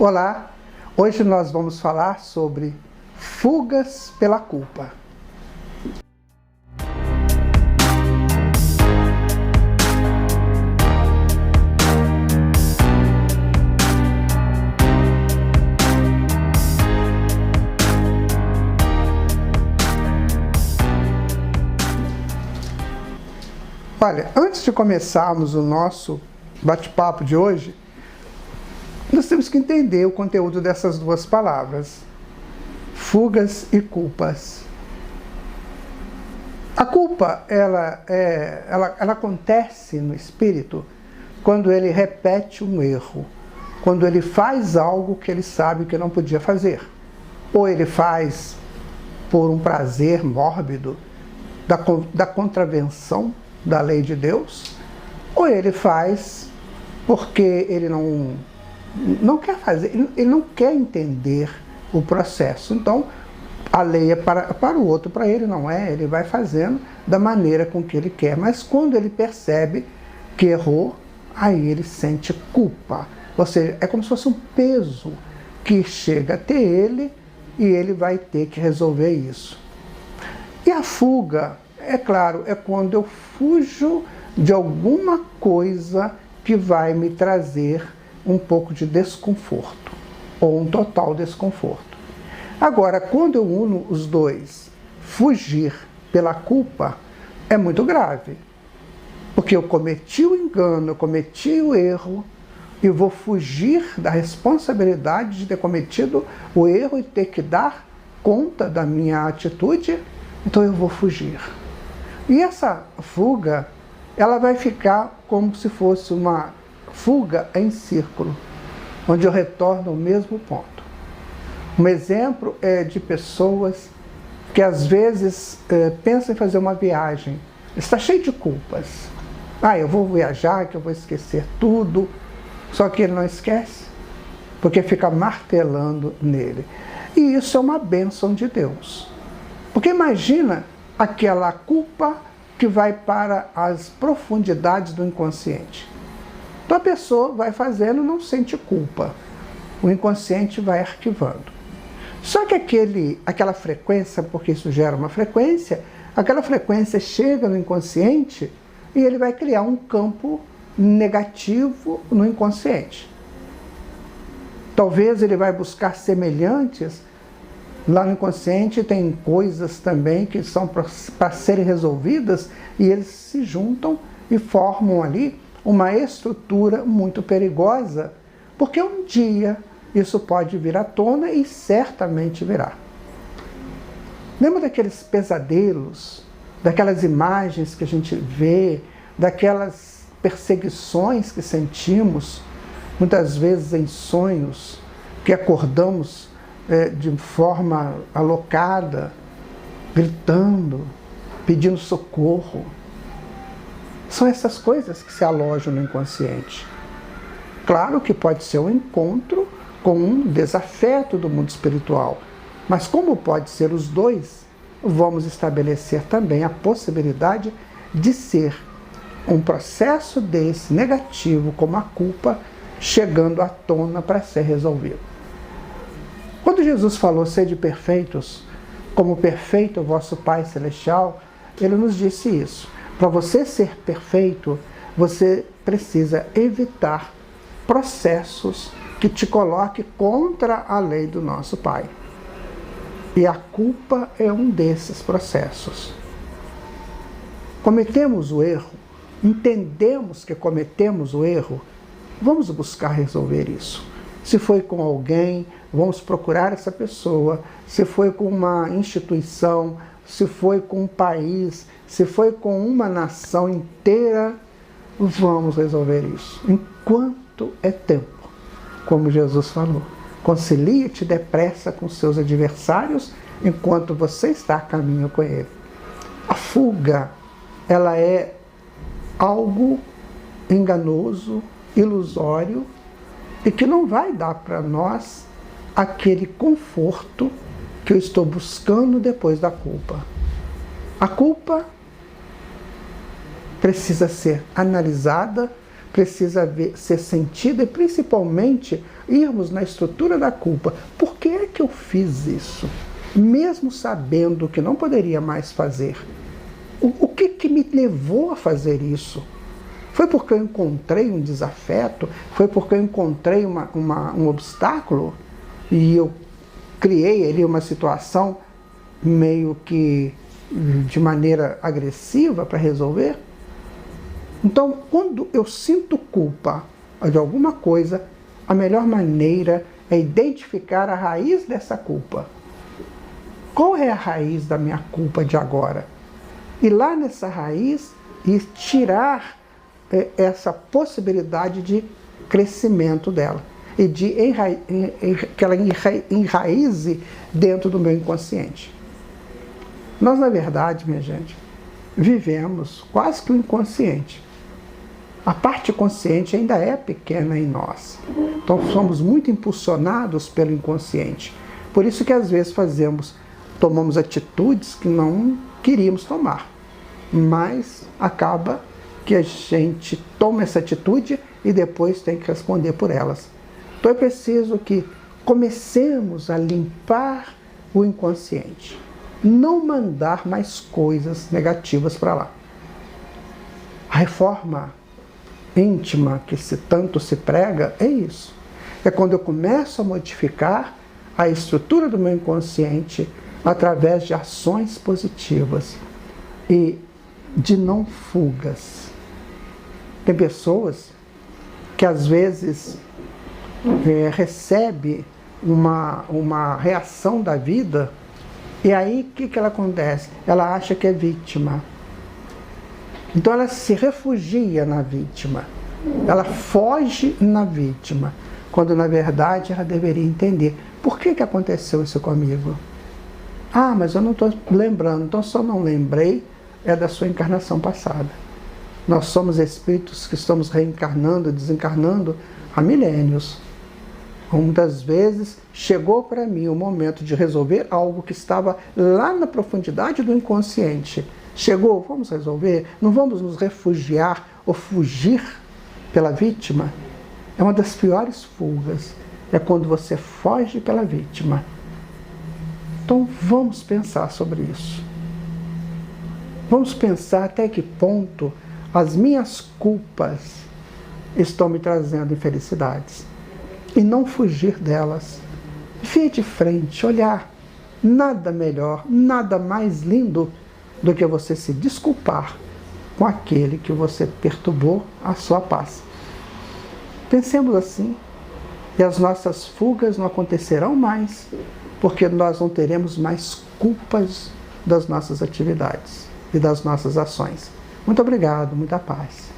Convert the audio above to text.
Olá, hoje nós vamos falar sobre fugas pela culpa. Olha, antes de começarmos o nosso bate-papo de hoje, nós temos que entender o conteúdo dessas duas palavras, fugas e culpas. A culpa, ela acontece no espírito quando ele repete um erro, quando ele faz algo que ele sabe que não podia fazer, ou ele faz por um prazer mórbido da contravenção da lei de Deus, ou ele faz porque ele não quer fazer, ele não quer entender o processo. Então, a lei é para o outro, para ele não é, ele vai fazendo da maneira com que ele quer. Mas quando ele percebe que errou, aí ele sente culpa. Ou seja, é como se fosse um peso que chega até ele e ele vai ter que resolver isso. E a fuga, é claro, é quando eu fujo de alguma coisa que vai me trazer um pouco de desconforto, ou um total desconforto. Agora, quando eu uno os dois, fugir pela culpa é muito grave, porque eu cometi o engano, eu cometi o erro, e vou fugir da responsabilidade de ter cometido o erro e ter que dar conta da minha atitude, então eu vou fugir. E essa fuga, ela vai ficar como se fosse uma fuga em círculo, onde eu retorno ao mesmo ponto. Um exemplo é de pessoas que às vezes pensam em fazer uma viagem, está cheio de culpas. Eu vou viajar, que eu vou esquecer tudo, só que ele não esquece, porque fica martelando nele. E isso é uma bênção de Deus. Porque imagina aquela culpa que vai para as profundidades do inconsciente. Então a pessoa vai fazendo, não sente culpa. O inconsciente vai arquivando. Só que aquela frequência, porque isso gera uma frequência, aquela frequência chega no inconsciente e ele vai criar um campo negativo no inconsciente. Talvez ele vai buscar semelhantes. Lá no inconsciente tem coisas também que são para serem resolvidas e eles se juntam e formam ali uma estrutura muito perigosa, porque um dia isso pode vir à tona e certamente virá. Lembra daqueles pesadelos, daquelas imagens que a gente vê, daquelas perseguições que sentimos, muitas vezes em sonhos, que acordamos de forma alocada, gritando, pedindo socorro. São essas coisas que se alojam no inconsciente. Claro que pode ser um encontro com um desafeto do mundo espiritual, mas como pode ser os dois, vamos estabelecer também a possibilidade de ser um processo desse negativo, como a culpa, chegando à tona para ser resolvido. Quando Jesus falou, sede perfeitos, como perfeito é o vosso Pai Celestial, ele nos disse isso. Para você ser perfeito, você precisa evitar processos que te coloquem contra a lei do nosso Pai. E a culpa é um desses processos. Cometemos o erro, entendemos que cometemos o erro, vamos buscar resolver isso. Se foi com alguém, vamos procurar essa pessoa. Se foi com uma instituição, se foi com um país, se foi com uma nação inteira, vamos resolver isso. Enquanto é tempo, como Jesus falou. Concilie-te depressa com seus adversários, enquanto você está a caminho com ele. A fuga, ela é algo enganoso, ilusório, e que não vai dar para nós aquele conforto que eu estou buscando depois da culpa. A culpa precisa ser analisada precisa ser sentida e principalmente irmos na estrutura da culpa. Por que é que eu fiz isso? Mesmo sabendo que não poderia mais fazer. O que me levou a fazer isso? Foi porque eu encontrei um desafeto? Foi porque eu encontrei um obstáculo? E eu criei ali uma situação meio que de maneira agressiva para resolver? Então, quando eu sinto culpa de alguma coisa, a melhor maneira é identificar a raiz dessa culpa. Qual é a raiz da minha culpa de agora? Ir lá nessa raiz e tirar essa possibilidade de crescimento dela. E de que ela enraize dentro do meu inconsciente. Nós, na verdade, minha gente, vivemos quase que o inconsciente. A parte consciente ainda é pequena em nós. Então somos muito impulsionados pelo inconsciente. Por isso que às vezes tomamos atitudes que não queríamos tomar. Mas acaba que a gente toma essa atitude e depois tem que responder por elas. Então é preciso que comecemos a limpar o inconsciente. Não mandar mais coisas negativas para lá. A reforma íntima que tanto se prega é isso. É quando eu começo a modificar a estrutura do meu inconsciente através de ações positivas e de não fugas. Tem pessoas que às vezes recebe uma reação da vida e aí o que ela acontece? Ela acha que é vítima. Então ela se refugia na vítima, ela foge na vítima, quando na verdade ela deveria entender por que aconteceu isso comigo. Ah, mas eu não estou lembrando, então só não lembrei é da sua encarnação passada. Nós somos espíritos que estamos reencarnando, desencarnando há milênios. Muitas vezes chegou para mim o momento de resolver algo que estava lá na profundidade do inconsciente. Chegou, vamos resolver? Não vamos nos refugiar ou fugir pela vítima? É uma das piores fugas. É quando você foge pela vítima. Então vamos pensar sobre isso. Vamos pensar até que ponto as minhas culpas estão me trazendo infelicidades. E não fugir delas. Vir de frente, olhar. Nada melhor, nada mais lindo do que você se desculpar com aquele que você perturbou a sua paz. Pensemos assim, e as nossas fugas não acontecerão mais, porque nós não teremos mais culpas das nossas atividades e das nossas ações. Muito obrigado, muita paz.